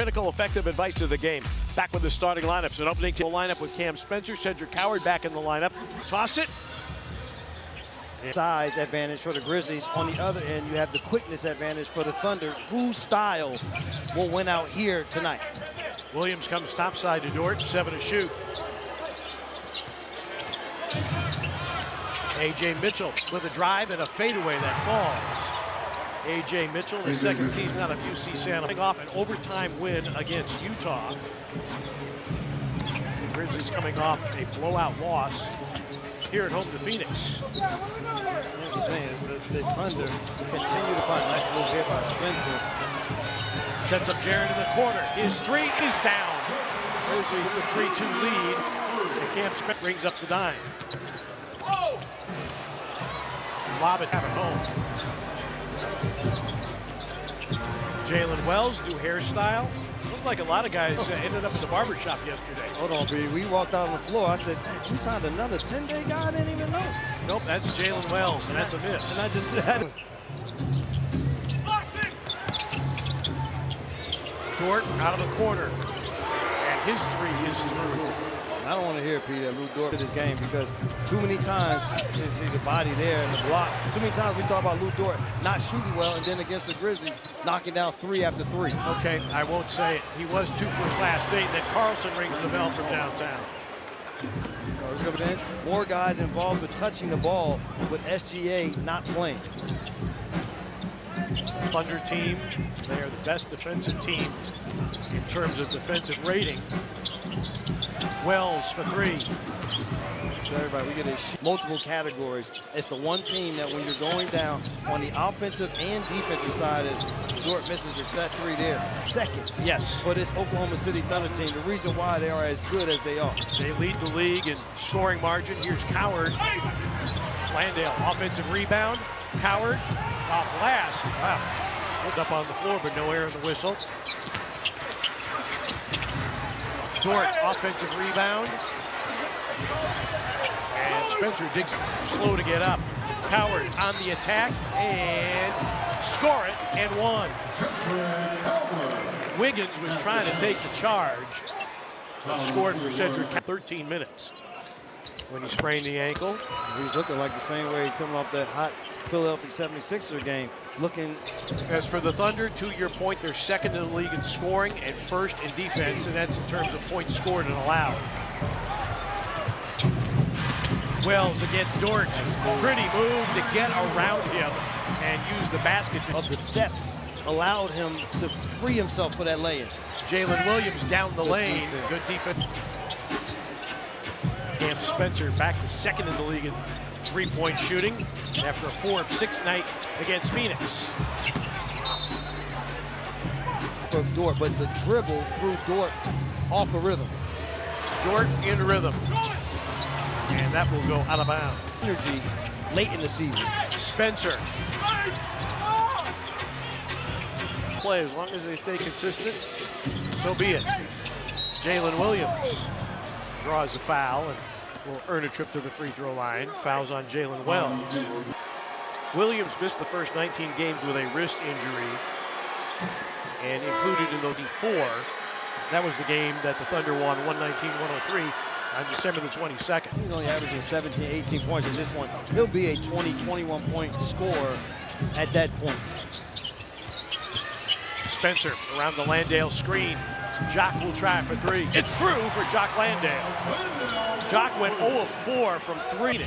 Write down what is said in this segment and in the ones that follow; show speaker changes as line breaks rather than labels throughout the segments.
Critical, effective advice to the game. Back with the starting lineups. An opening lineup with Cam Spencer, Cedric Coward back in the lineup. Toss it.
Size advantage for the Grizzlies. On the other end, you have the quickness advantage for the Thunder. Whose style will win out here tonight?
Williams comes topside to Dort, 7 to shoot. A.J. Mitchell with a drive and a fadeaway that falls. A.J. Mitchell, his second season out of UC Santa, coming off an overtime win against Utah. The Grizzlies coming off a blowout loss here at home to Phoenix.
The thing is, the Thunder continue to find a nice move here by Spencer.
Sets up Jaren in the corner. His three is down. Grizzlies the 3-2 lead. And Cam Spencer brings up the dime. Lob it at home. Jalen Wells, new hairstyle. Looked like a lot of guys ended up in the barbershop yesterday.
Hold on, B. We walked out on the floor. I said, we signed another 10-day guy? I didn't even know.
Nope, that's Jalen Wells, and that's a miss.
And I just had
Dort out of the corner. And his three is through.
I don't want to hear, Peter, Lou Dort in this game because too many times you see the body there and the block. Too many times we talk about Lou Dort not shooting well, and then against the Grizzlies, knocking down 3 after 3.
Okay, I won't say it. He was 2 for his last 8, and then Carlson rings the bell from downtown.
More guys involved with touching the ball with SGA not playing.
Thunder team, they are the best defensive team in terms of defensive rating. Wells for 3.
So everybody, we get multiple categories. It's the one team that when you're going down on the offensive and defensive side is Dort misses that 3 there. Seconds.
Yes.
For this Oklahoma City Thunder team, the reason why they are as good as they are.
They lead the league in scoring margin. Here's Coward. Landale, offensive rebound. Coward off glass. Wow. Pulled up on the floor, but no air in the whistle. Dort, offensive rebound. And Spencer digs slow to get up. Coward on the attack and score it and 1. Wiggins was trying to take the charge. Scored for Cedric 13 minutes when he sprained the ankle.
He was looking like the same way he's coming off that hot Philadelphia 76er game. Looking.
As for the Thunder, to your point, they're second in the league in scoring and first in defense, and that's in terms of points scored and allowed. Wells against Dort. Pretty move to get around him and use the basket.
Of the steps allowed him to free himself for that lay-in.
Jalen Williams down the lane. Good defense. Cam Spencer back to second in the league in three-point shooting after a 4 of 6 night against Phoenix.
For Dort, but the dribble threw Dort off the rhythm.
Dort in rhythm. And that will go out of bounds.
Energy late in the season.
Spencer. Play as long as they stay consistent, so be it. Jalen Williams draws a foul and will earn a trip to the free throw line. Fouls on Jalen Wells. Williams missed the first 19 games with a wrist injury and included in the 4. That was the game that the Thunder won 119-103 on December the 22nd.
He's only averaging 17, 18 points at this point. He'll be a 20, 21 point scorer at that point.
Spencer around the Landale screen. Jock will try for 3. It's through for Jock Landale. Jock went 0 of 4 from 3,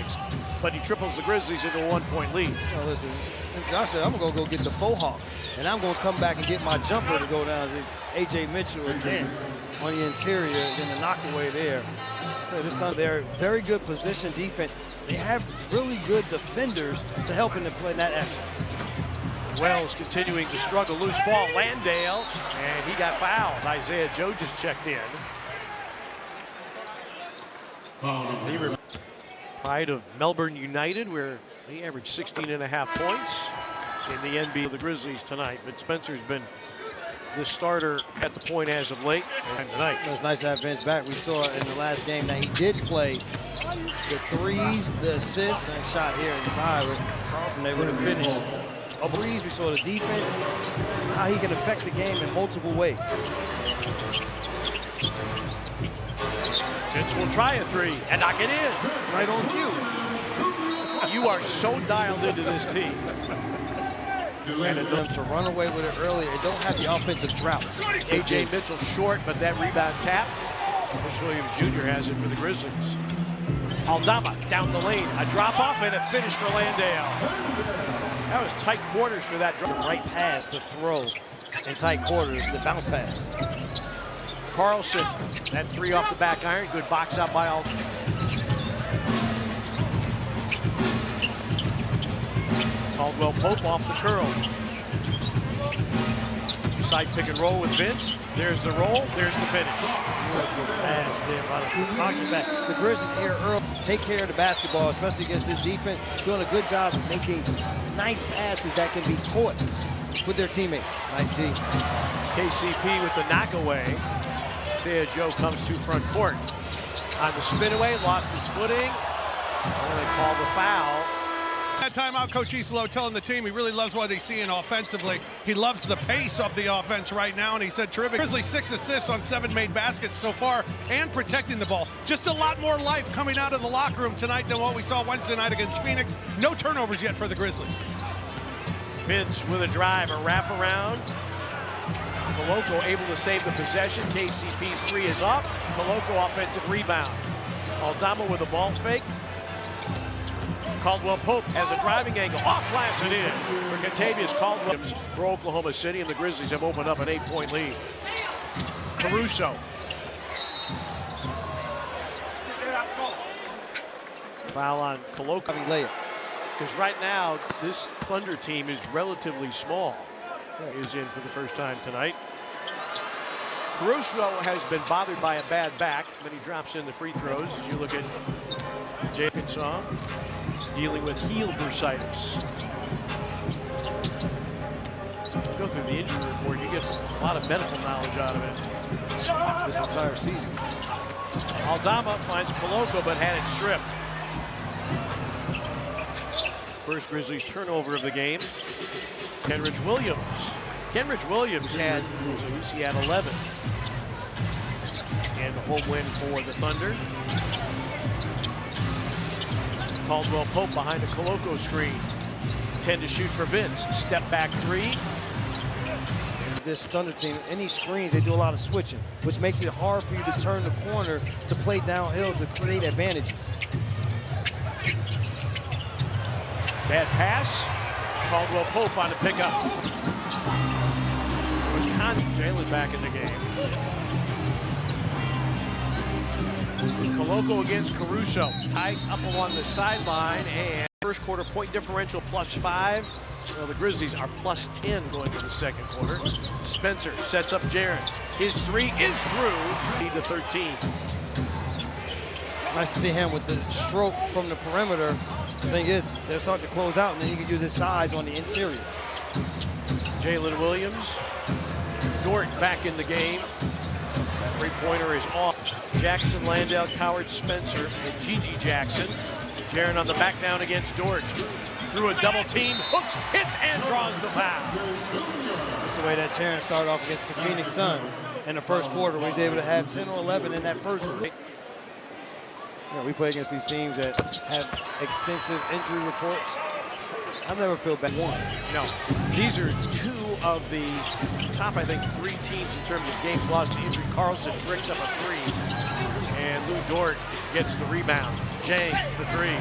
but he triples the Grizzlies into a 1-point lead.
So listen, Jock said, I'm going to go get the faux hawk, and I'm going to come back and get my jumper to go down. It's A.J. Mitchell again on the interior, then the knockaway there. So this time they're very good position defense. They have really good defenders to help in that action.
Wells continuing to struggle. Loose ball, Landale, and he got fouled. Isaiah Joe just checked in. Pride of Melbourne United, where they averaged 16.5 points in the NBA of the Grizzlies tonight. But Spencer's been the starter at the point as of late and tonight.
It was nice to have Vince back. We saw in the last game that he did play the threes, the assists, and a shot here inside with Carlson able to finish. A breeze, we saw the defense, how he can affect the game in multiple ways.
Vince will try a three and knock it in.
Right on cue.
You are so dialed into this team.
And it does to run away with it earlier. It don't have the offensive drought.
A.J. Mitchell short, but that rebound tapped. Vince Williams Jr. has it for the Grizzlies. Aldama down the lane. A drop off and a finish for Landale. That was tight quarters for that drop.
Right pass to throw in tight quarters, the bounce pass.
Carlson, that three off the back iron. Good box out by Aldama. Caldwell Pope off the curl. Side pick and roll with Vince. There's the roll, there's the finish. Beautiful pass there by the back.
The Grizzlies here early take care of the basketball, especially against this defense. Doing a good job of making nice passes that can be caught with their teammate. Nice D.
KCP with the knockaway. There Joe comes to front court. On the spin away, lost his footing. Only called the foul.
That timeout, Coach Isolo telling the team he really loves what he's seeing offensively. He loves the pace of the offense right now, and he said terrific. Grizzlies 6 assists on 7 made baskets so far and protecting the ball. Just a lot more life coming out of the locker room tonight than what we saw Wednesday night against Phoenix. No turnovers yet for the Grizzlies.
Vince with a drive, a wraparound. Koloko able to save the possession. KCP's three is up. Koloko offensive rebound. Aldama with a ball fake. Caldwell Pope has a driving angle, off glass and in for Kentavious Caldwell for Oklahoma City, and the Grizzlies have opened up an 8-point lead. Caruso. Foul on Koloko.
Layup.
Because right now, this Thunder team is relatively small. Is in for the first time tonight. Caruso has been bothered by a bad back when he drops in the free throws. As you look at Jacobson dealing with heel bursitis. Go through the injury report, you get a lot of medical knowledge out of it
This entire season.
Aldama finds Koloko but had it stripped. First Grizzlies turnover of the game. Kenrich Williams. Kenrich Williams had 11. And the home win for the Thunder. Caldwell Pope behind the Koloko screen. 10 to shoot for Vince. Step back three.
This Thunder team, any screens, they do a lot of switching, which makes it hard for you to turn the corner to play downhill to create advantages.
Bad pass. Caldwell Pope on the pickup. Jalen back in the game. Koloko against Caruso. Tight up along the sideline, and first quarter point differential +5. Well, the Grizzlies are +10 going into the second quarter. Spencer sets up Jaren. His three is through. Lead to 13.
Nice to see him with the stroke from the perimeter. The thing is, they're starting to close out, and then he can use his size on the interior.
Jalen Williams. Dort back in the game. That three-pointer is off. Jackson, Landale, Coward, Spencer, and Gigi Jackson. Jaren on the back down against Dort. Through a double team, hooks, hits, and draws the foul.
That's the way that Jaren started off against the Phoenix Suns in the first quarter, where he's able to have 10 or 11 in that first quarter. We play against these teams that have extensive injury reports. I've never felt bad.
No, these are two of the top, I think, 3 teams in terms of games lost to injury. Carlson bricks up a 3, and Lou Dort gets the rebound. Jang, the 3.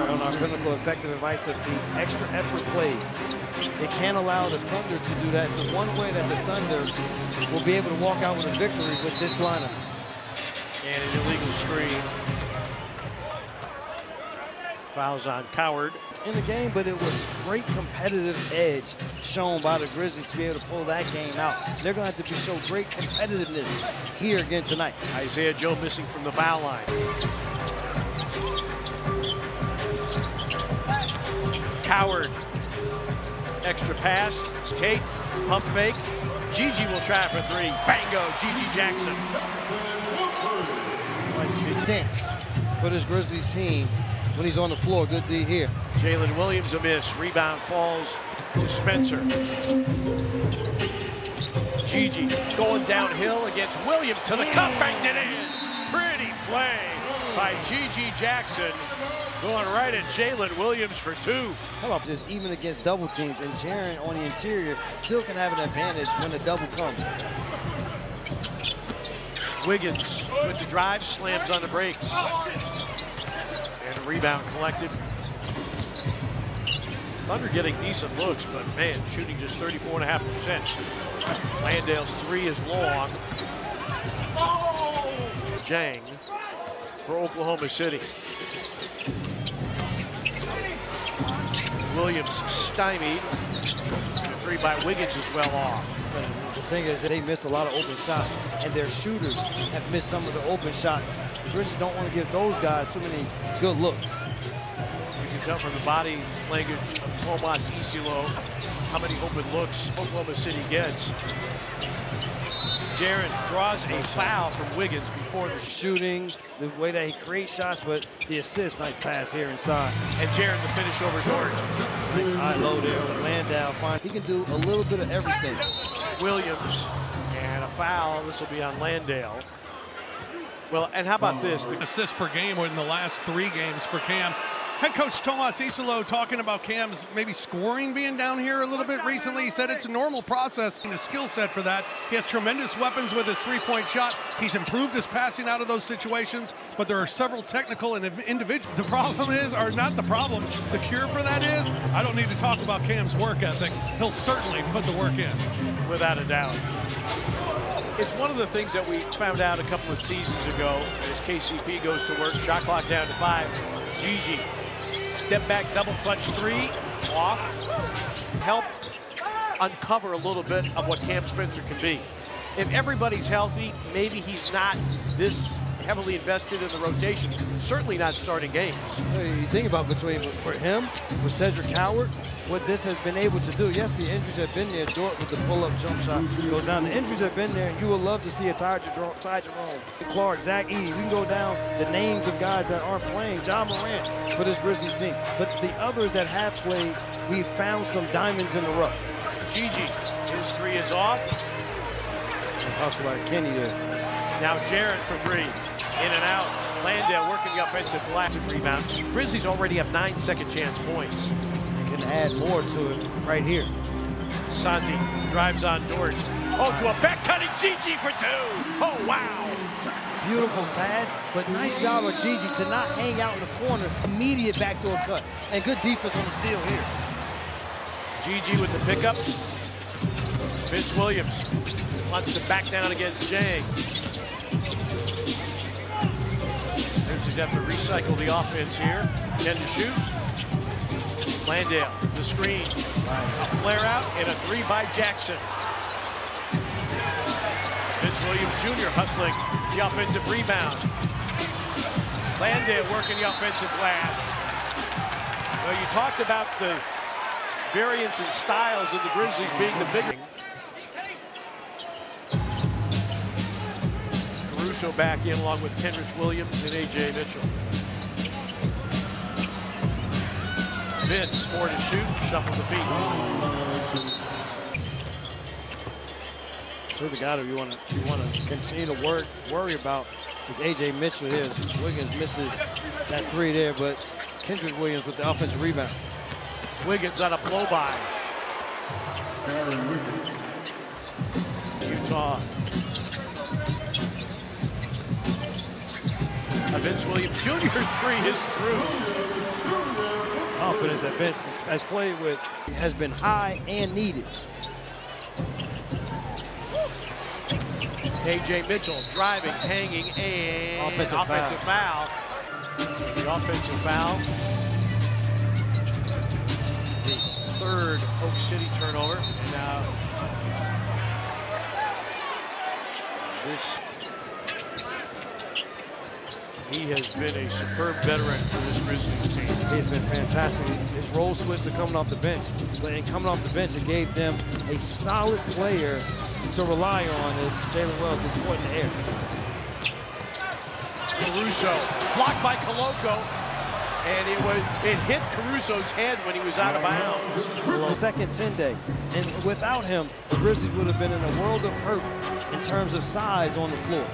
On our clinical effective advice of the extra effort plays. They can't allow the Thunder to do that. It's the one way that the Thunder will be able to walk out with a victory with this lineup.
And an illegal screen. Fouls on Coward.
In the game, but it was great competitive edge shown by the Grizzlies to be able to pull that game out. They're going to have to show great competitiveness here again tonight.
Isaiah Joe missing from the foul line. Coward. Extra pass. Skate. Pump fake. Gigi will try for 3. Bango. Gigi Jackson.
Dense for this Grizzlies team when he's on the floor. Good D here.
Jalen Williams a miss. Rebound falls to Spencer. Gigi going downhill against Williams to the cup, banged it in. Pretty play by Gigi Jackson, going right at Jalen Williams for two.
How about this? Even against double teams, and Jaren on the interior still can have an advantage when the double comes.
Wiggins with the drive, slams on the brakes. And a rebound collected. Thunder getting decent looks, but man, shooting just 34.5%. Landale's three is long. Jang for Oklahoma City. Williams stymied. The three by Wiggins is well off.
The thing is, they missed a lot of open shots, and their shooters have missed some of the open shots. The Grizzlies don't want to give those guys too many good looks.
You can tell from the body language of Tomas Isilo how many open looks Oklahoma City gets. Jaren draws a foul from Wiggins before the
Shooting, the way that he creates shots, but the assist, nice pass here inside.
and Jaren the finish over Dort.
Nice high low there with Landale. Fine. He can do a little bit of everything.
Williams and a foul. This will be on Landale. Well, and how about this?
Assists per game in the last 3 games for Cam. Head coach Tomas Isilo talking about Cam's maybe scoring being down here a little bit recently. He said it's a normal process and a skill set for that. He has tremendous weapons with his three-point shot. He's improved his passing out of those situations, but there are several technical and individual. The problem is, or not the problem, the cure for that is, I don't need to talk about Cam's work ethic. He'll certainly put the work in.
Without a doubt. It's one of the things that we found out a couple of seasons ago as KCP goes to work, shot clock down to 5. Gigi, step back, double clutch three, off. Helped uncover a little bit of what Cam Spencer can be. If everybody's healthy, maybe he's not this heavily invested in the rotation, certainly not starting games.
You think about for him, for Cedric Howard, what this has been able to do. Yes, the injuries have been there. Dort with the pull-up jump shot goes down. The injuries have been there, and you would love to see a Ty Jerome, Clark, Zach Edey. We can go down the names of guys that aren't playing. John Morant for this Grizzlies team. But the others that have played, we've found some diamonds in the rough.
Gigi, his three is off.
And hustle like Kenny there.
Now Jaren for three, in and out. Landale working the offensive glass and rebound. Grizzlies already have 9 second chance points.
Can add more to it right here.
Santi drives on Dort. Oh, to a back-cutting Gigi for two. Oh, wow.
Beautiful pass, but nice job of Gigi to not hang out in the corner. Immediate backdoor cut. And good defense on the steal here.
Gigi with the pickup. Vince Williams wants to back down against Jang. Grizzlies have to recycle the offense here. 10 to shoot. Landale, the screen. A flare out and a three by Jackson. Vince Williams Jr. hustling the offensive rebound. Landale working the offensive glass. Well, you talked about the variance in styles of the Grizzlies being the big. Caruso back in along with Kendrick Williams and A.J. Mitchell. Vince, 4 to shoot, shuffle the feet.
So the guy that you want to continue to worry about is A.J. Mitchell here. Wiggins misses that three there, but Kendrick Williams with the offensive rebound.
Wiggins on a blow by. Utah. Vince Williams Jr. three is through.
Confidence that Vince has played with has been high and needed.
A.J. Mitchell driving, hanging, and offensive foul. The offensive foul. The third Oak City turnover. And now he has been a superb veteran for this Grizzlies team.
He's been fantastic. His role switch to coming off the bench. But in coming off the bench, it gave them a solid player to rely on as Jalen Wells gets caught in the air.
Caruso blocked by Koloko. And it hit Caruso's head when he was out of bounds.
Second 10 day. And without him, the Grizzlies would have been in a world of hurt in terms of size on the floor.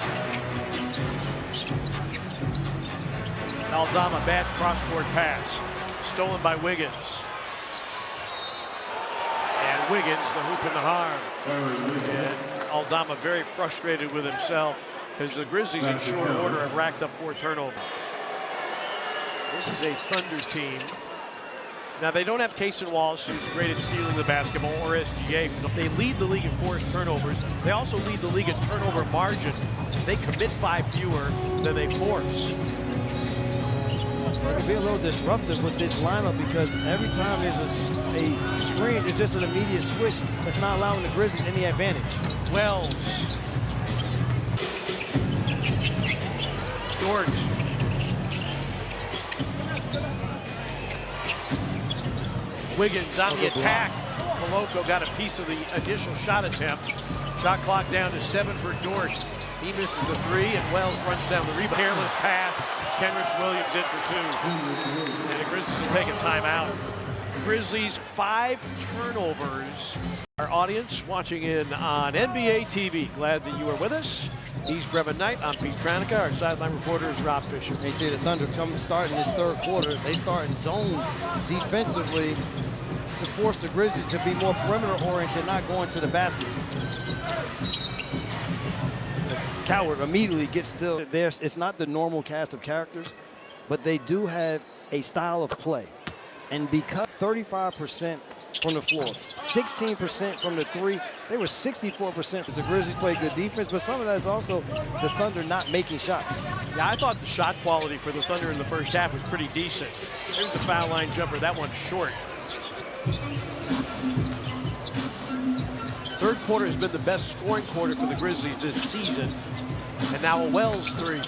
Aldama, bad cross-court pass. Stolen by Wiggins. And Wiggins, the hoop and the harm. And Aldama very frustrated with himself because the Grizzlies in short order have racked up 4 turnovers. This is a Thunder team. Now, they don't have Kaysen Wallace, who's great at stealing the basketball, or SGA. They lead the league in forced turnovers. They also lead the league in turnover margin. They commit 5 fewer than they force.
It can be a little disruptive with this lineup because every time there's a screen, it's just an immediate switch that's not allowing the Grizzlies any advantage.
Wells. Dort. Wiggins on the attack. Koloko got a piece of the initial shot attempt. Shot clock down to 7 for Dort. He misses the 3, and Wells runs down the rebound. Careless pass. Kenrich Williams in for 2. And the Grizzlies will take a timeout. Grizzlies 5 turnovers. Our audience watching in on NBA TV. Glad that you are with us. He's Brevin Knight. I'm Pete Pranica. Our sideline reporter is Rob Fisher.
You see the Thunder starting this third quarter. They start in zone defensively to force the Grizzlies to be more perimeter-oriented, not going to the basket. Coward immediately gets still. It's not the normal cast of characters, but they do have a style of play. And because 35% from the floor, 16% from the 3, they were 64%. The Grizzlies played good defense, but some of that is also the Thunder not making shots.
Yeah, I thought the shot quality for the Thunder in the first half was pretty decent. There's a foul line jumper, that one's short. Third quarter has been the best scoring quarter for the Grizzlies this season. And now a Wells 3.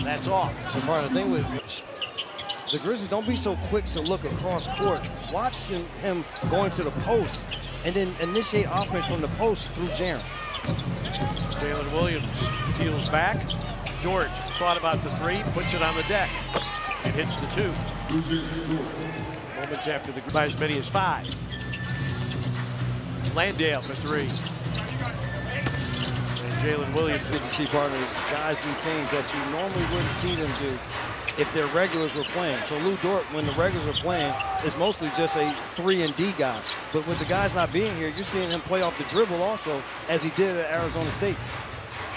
That's off.
The part of the thing with the Grizzlies, don't be so quick to look across court. Watch him going to the post and then initiate offense from the post through Jaren.
Jalen Williams peels back. Dort thought about the 3, puts it on the deck. It hits the 2. Moments after the by as many as 5. Landale for 3. And Jalen Williams.
Good to see partners, guys do things that you normally wouldn't see them do if their regulars were playing. So Lou Dort, when the regulars are playing, is mostly just a 3-and-D guy. But with the guys not being here, you're seeing him play off the dribble also, as he did at Arizona State.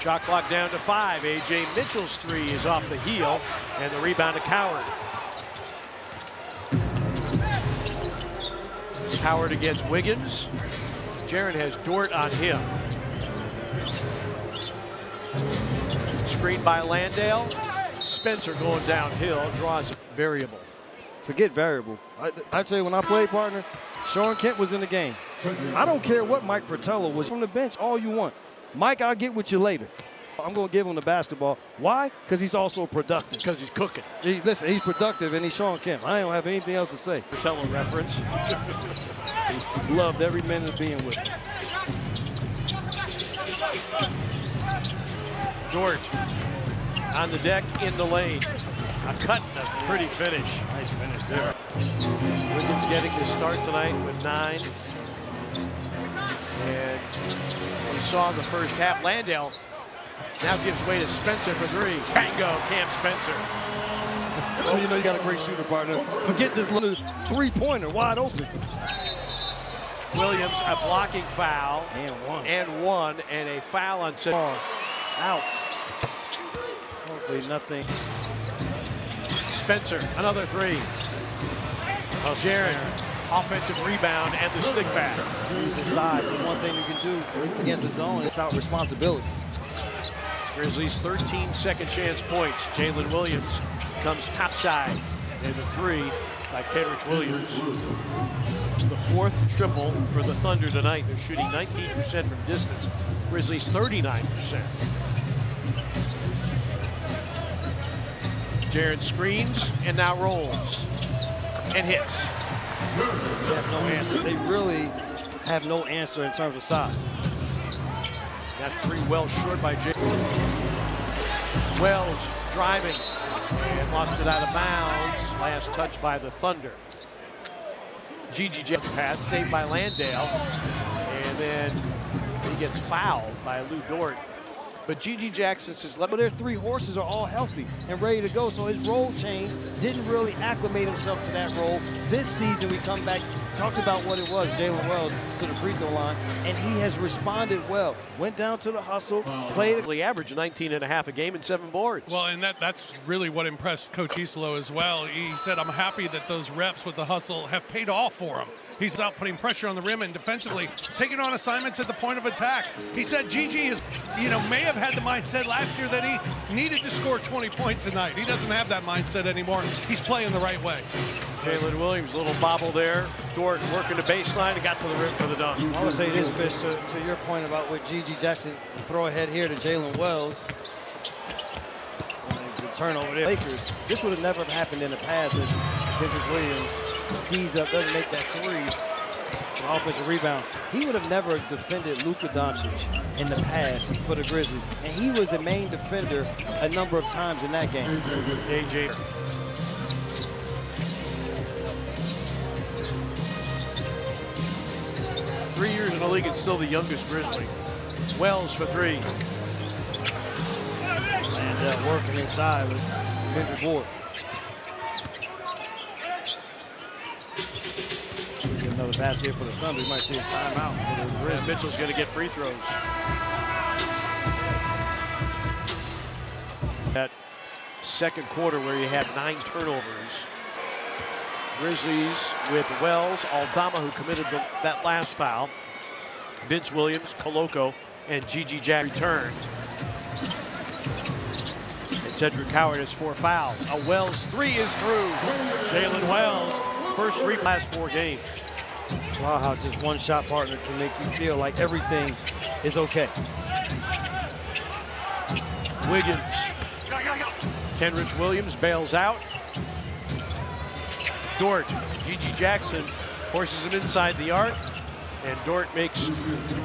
Shot clock down to 5. A.J. Mitchell's 3 is off the heel, and the rebound to Coward. Coward against Wiggins. Jaren has Dort on him. Screen by Landale. Spencer going downhill, draws variable.
Forget variable. I tell you, when I played, partner, Sean Kemp was in the game. I don't care what Mike Fratello was from the bench, all you want. Mike, I'll get with you later. I'm going to give him the basketball. Why? Because he's also productive.
Because he's cooking.
Listen, he's productive, and he's Sean Kemp. I don't have anything else to say.
Fratello reference.
Loved every minute of being with him.
Dort on the deck in the lane. A cut and a pretty finish.
Nice finish there.
Wiggins getting the start tonight with 9. And we saw in the first half, Landale now gives way to Spencer for 3. Tango, Cam Spencer.
So you know you got a great shooter, partner. Forget this little 3-pointer wide open.
Williams, a blocking foul.
And one.
And a foul on set.
Out. Hopefully nothing.
Spencer, another 3. Jaren, offensive rebound and the stick back.
Use his size. The one thing you can do against the zone is out responsibilities.
Grizzlies 13 second chance points. Jalen Williams comes topside. And the 3 by Kenrich Williams. It's the 4th triple for the Thunder tonight. They're shooting 19% from distance. Grizzlies 39%. Jaren screens and now rolls and hits.
They have no answer. They really have no answer in terms of size.
That 3 well short by Jalen. Wells driving, And lost it out of bounds. Last touch by the Thunder. GG Jackson pass saved by Landale. And then he gets fouled by Lou Dort. But GG Jackson says,
But their three horses are all healthy and ready to go, so his role change didn't really acclimate himself to that role. This season, we come back, talked about what it was, Jalen Wells to the free throw line, and he has responded well. Went down to the hustle, played.
He averaged 19.5 a game and 7 boards.
Well, and that's really what impressed Coach Isolo as well. He said, I'm happy that those reps with the hustle have paid off for him. He's out putting pressure on the rim and defensively taking on assignments at the point of attack. He said GG is, may have had the mindset last year that he needed to score 20 points a night. He doesn't have that mindset anymore. He's playing the right way.
Jalen Williams, a little bobble there. Dort working the baseline and got to the rim for the dunk.
I would say this, Fish, to your point about what GG Jackson throw ahead here to Jalen Wells. And the turnover there. Lakers, this would have never happened in the past as Memphis Williams tees up, doesn't make that three. An offensive rebound. He would have never defended Luka Doncic in the past for the Grizzlies. And he was the main defender a number of times in that game.
AJ. Three years in the league and still the youngest Grizzly. Wells for three.
And working inside with Memphis Ward. Another basket for the Thunder. You might see a timeout for the Grizzlies.
Mitchell's going to get free throws. That second quarter where you had 9 turnovers. Grizzlies with Wells, Aldama, who committed that last foul. Vince Williams, Koloko, and GG Jack return. And Cedric Howard has 4 fouls. A Wells three is through. Jalen Wells, first three last 4 games.
Wow, how just one shot partner can make you feel like everything is okay.
Wiggins. Kenrich Williams bails out. Dort. GG Jackson forces him inside the arc. And Dort makes...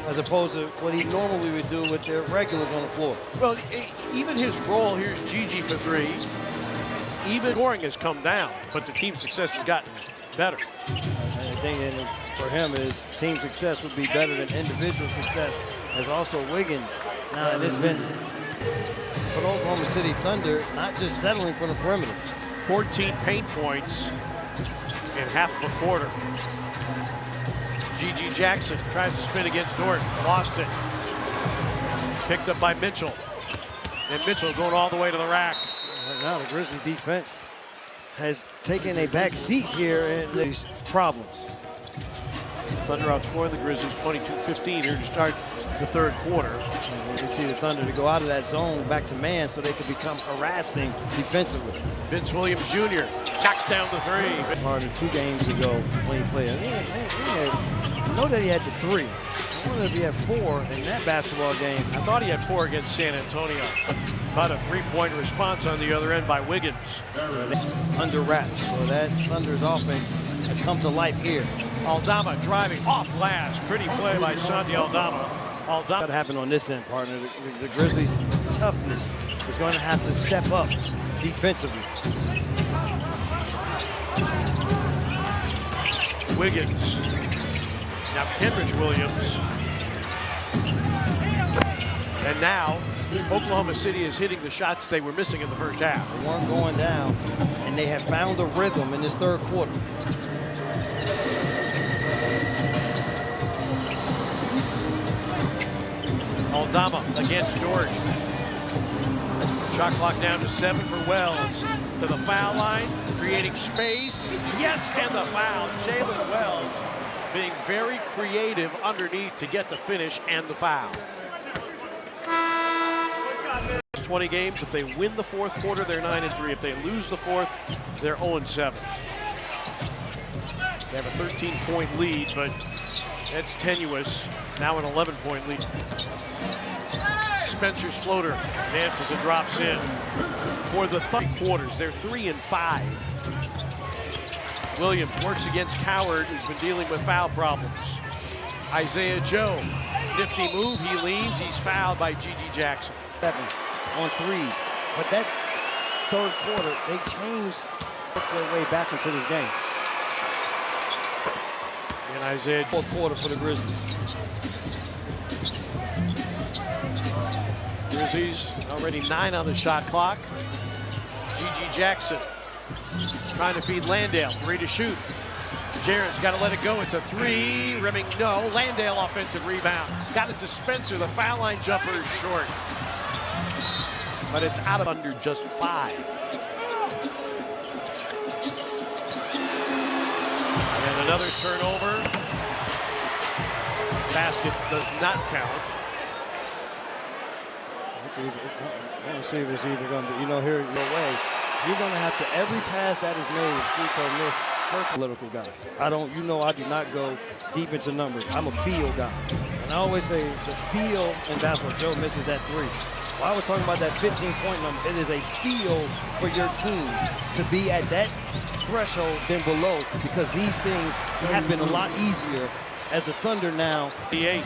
As opposed to what he normally would do with their regulars on the floor.
Well, even his role, here's GG for three. Even scoring has come down, but the team's success has gotten better.
And the thing for him is team success would be better than individual success, as also Wiggins. Now, and it's been for the Oklahoma City Thunder, not just settling for the perimeter.
14 paint points in half of a quarter. GG Jackson tries to spin against Dort, lost it. Picked up by Mitchell. And Mitchell going all the way to the rack.
Right now, the Grizzlies defense has taken a back seat here in these problems.
Thunder outscoring the Grizzlies 22-15 here to start the third quarter.
And you can see the Thunder to go out of that zone back to man so they can become harassing defensively.
Vince Williams Jr. knocks down the three.
Harder 2 games ago when he played. I know that he had the 3. I wonder if he had 4 in that basketball game.
I thought he had 4 against San Antonio. About a 3-point response on the other end by Wiggins.
Under wraps. So that Thunder's offense has come to life here.
Aldama driving off glass. Pretty play by Santi Aldama.
What happened on this end, partner? The Grizzlies' toughness is going to have to step up defensively.
Wiggins. Now Kenrich Williams. And now Oklahoma City is hitting the shots they were missing in the first half.
One going down, and they have found a rhythm in this third quarter.
Aldama against George. Shot clock down to 7 for Wells. To the foul line, creating space. Yes, and the foul. Jalen Wells being very creative underneath to get the finish and the foul. 20 games. If they win the fourth quarter, they're 9-3. If they lose the fourth, they're 0-7. They have a 13-point lead, but that's tenuous. Now an 11-point lead. Spencer's floater dances and drops in. For the 3 quarters, they're 3-5. Williams works against Coward, who's been dealing with foul problems. Isaiah Joe, nifty move, he leans, he's fouled by GG Jackson.
7 on 3s, but that third quarter, they changed their way back into this game.
And Isaiah.
Fourth quarter for the Grizzlies.
Grizzlies already 9 on the shot clock. G.G. Jackson trying to feed Landale. 3 to shoot. Jaren's got to let it go. It's a 3. Rimming, no. Landale offensive rebound. Got it to Spencer. The foul line jumper is short. But it's out of under just 5. And another turnover. Basket does not count.
I want to see if it's either going to be, here your way. You're going to have to, every pass that is made, free throw miss, first political guy. I do not go deep into numbers. I'm a feel guy. And I always say the feel in basketball, Joe misses that 3. Well, I was talking about that 15-point number. It is a feel for your team to be at that threshold than below, because these things happen a lot easier as the Thunder now.
The 8.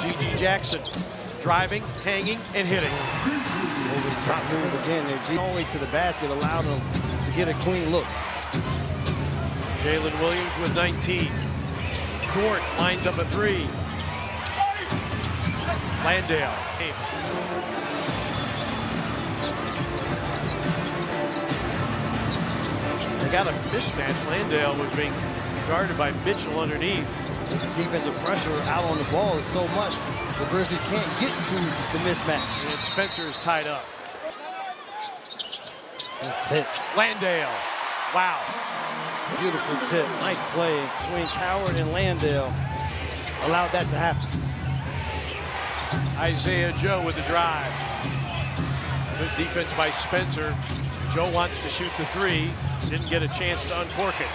G.G. Jackson driving, hanging, and hitting.
Over the top move again. They're only to the basket, allowed them to get a clean look.
Jalen Williams with 19. Dort lines up a 3. Landale. They got a mismatch. Landale was being guarded by Mitchell underneath.
Defensive pressure out on the ball is so much, the Grizzlies can't get to the mismatch.
And Spencer is tied up.
That's it.
Landale. Wow.
Beautiful tip. Nice play between Coward and Landale. Allowed that to happen.
Isaiah Joe with the drive. Good defense by Spencer. Joe wants to shoot the 3. Didn't get a chance to uncork it.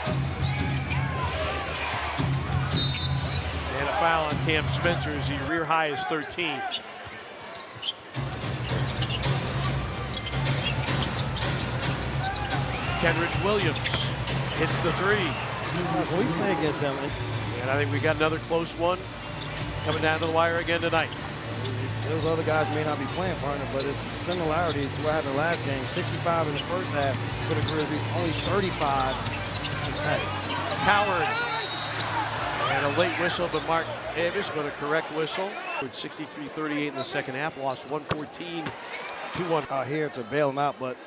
And a foul on Cam Spencer as he rear high is 13. Kenrich Williams hits the 3.
We play against him.
And I think we got another close one coming down to the wire again tonight.
Those other guys may not be playing, partner, but it's a similarity to what happened last game. 65 in the first half for the Grizzlies, only 35 in Patty.
Coward. And a late whistle, but Mark Davis with a correct whistle. 63-38 in the second half, lost 114-2-1.
Here to bail them out, but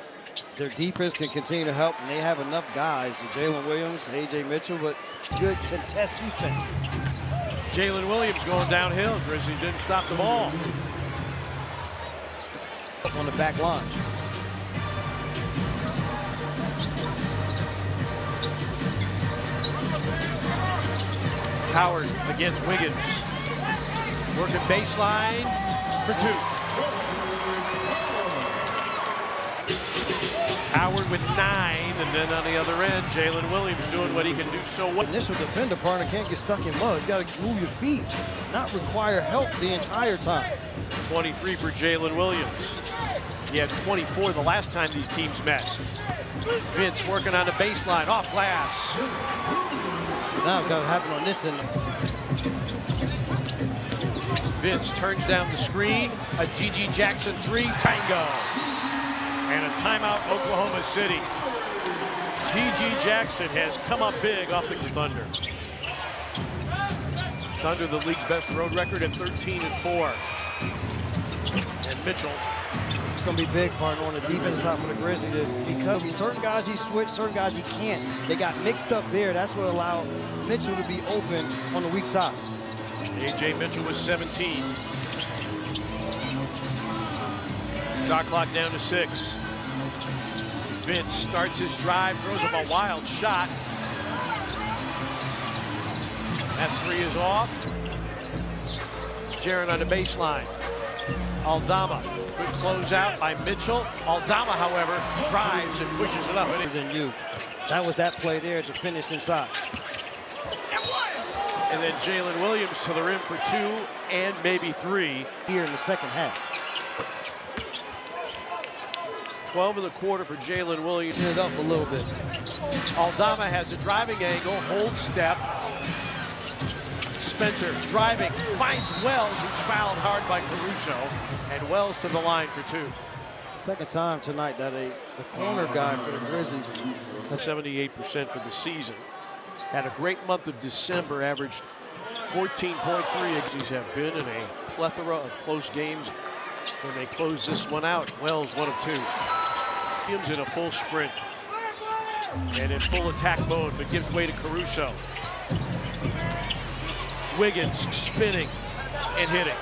their defense can continue to help, and they have enough guys. Jalen Williams, A.J. Mitchell, but good contest defense.
Jalen Williams going downhill. Grizzlies didn't stop the ball.
On the back line.
Howard against Wiggins. Working baseline for 2. Howard with 9, and then on the other end, Jalen Williams doing what he can do so well.
Initial defender, partner, can't get stuck in mud. You got to move your feet, not require help the entire time.
23 for Jalen Williams. He had 24 the last time these teams met. Vince working on the baseline, off glass.
Now it's got to happen on this end.
Vince turns down the screen, a G.G. Jackson 3, bango. And a timeout, Oklahoma City. G.G. Jackson has come up big off the Thunder. Thunder, the league's best road record at 13-4. And Mitchell.
It's going to be big, partner, on the defensive side for the Grizzlies, because certain guys he switched, certain guys he can't. They got mixed up there. That's what allowed Mitchell to be open on the weak side.
A.J. Mitchell was 17. Shot clock down to 6. Vince starts his drive, throws up a wild shot. That 3 is off. Jaren on the baseline. Aldama, good closeout by Mitchell. Aldama, however, drives and pushes it up.
Than you. That was that play there to finish inside.
And then Jalen Williams to the rim for 2 and maybe 3.
Here in the second half.
12 in the quarter for Jalen Williams.
Turn it up a little bit.
Aldama has a driving angle, hold step, Spencer driving, finds Wells, who's fouled hard by Caruso, and Wells to the line for two.
Second time tonight that the corner guy for the Grizzlies.
That's 78% for the season. Had a great month of December, averaged 14.3. Grizzlies have been in a plethora of close games when they close this one out. Wells, 1 of 2. Williams in a full sprint and in full attack mode, but gives way to Caruso. Wiggins spinning and hitting.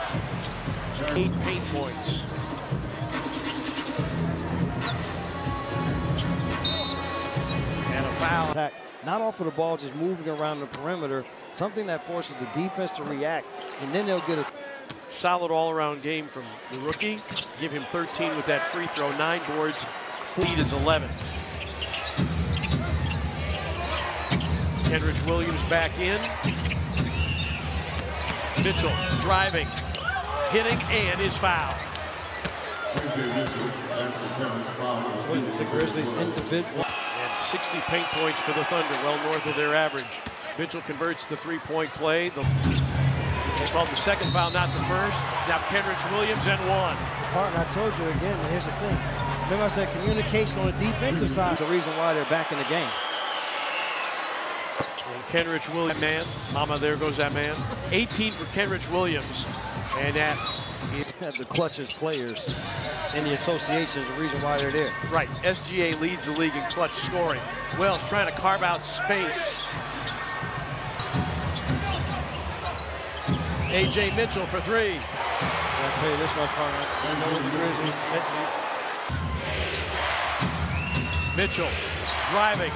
8 paint points. And a foul.
Not off of the ball, just moving around the perimeter, something that forces the defense to react, and then they'll get a
solid all-around game from the rookie. Give him 13 with that free throw, 9 boards, lead is 11. Kenrich Williams back in. Mitchell driving, hitting, and is fouled.
the Grizzlies individual.
And 60 paint points for the Thunder, well north of their average. Mitchell converts the three-point play. They called the second foul, not the first. Now Kenrich Williams and 1.
Martin, I told you again, here's the thing. Remember I said communication on the defensive side is the reason why they're back in the game.
And Kenrich Williams, man, mama, there goes that man. 18 for Kenrich Williams, and that is
The clutchest players in the association is the reason why they're there.
right. SGA leads the league in clutch scoring. Wells trying to carve out space. A.J. Mitchell for 3.
I'll tell you this much, partner. I know the Grizzlies.
Mitchell driving.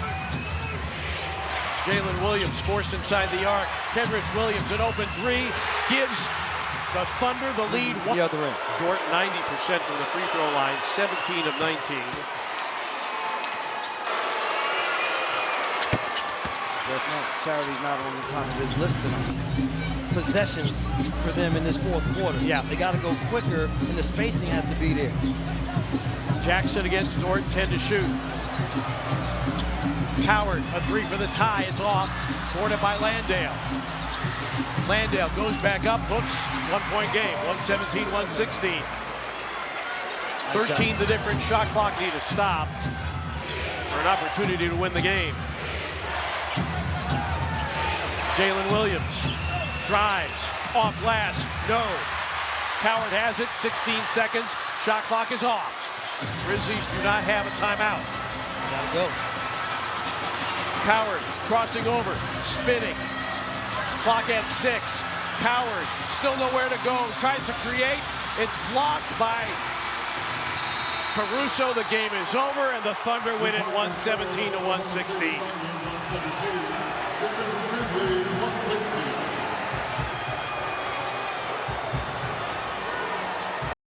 Jalen Williams forced inside the arc. Kenrich Williams, an open 3, gives the Thunder the lead.
The other end.
Dort 90% from the free throw line, 17 of 19.
That's not, Charity's not on the top of this list tonight. Possessions for them in this fourth quarter.
Yeah.
They got to go quicker, and the spacing has to be there.
Jackson against Dort, 10 to shoot. Howard, a 3 for the tie, it's off. Boarded by Landale. Landale goes back up, hooks, 1-point game, 117-116. 13 the difference, shot clock need to stop for an opportunity to win the game. Jalen Williams drives, off glass, no. Howard has it, 16 seconds, shot clock is off. Grizzlies do not have a timeout.
Gotta go.
Coward crossing over, spinning. Clock at 6. Coward still nowhere to go. Tries to create. It's blocked by Caruso. The game is over, and the Thunder win it 117-116.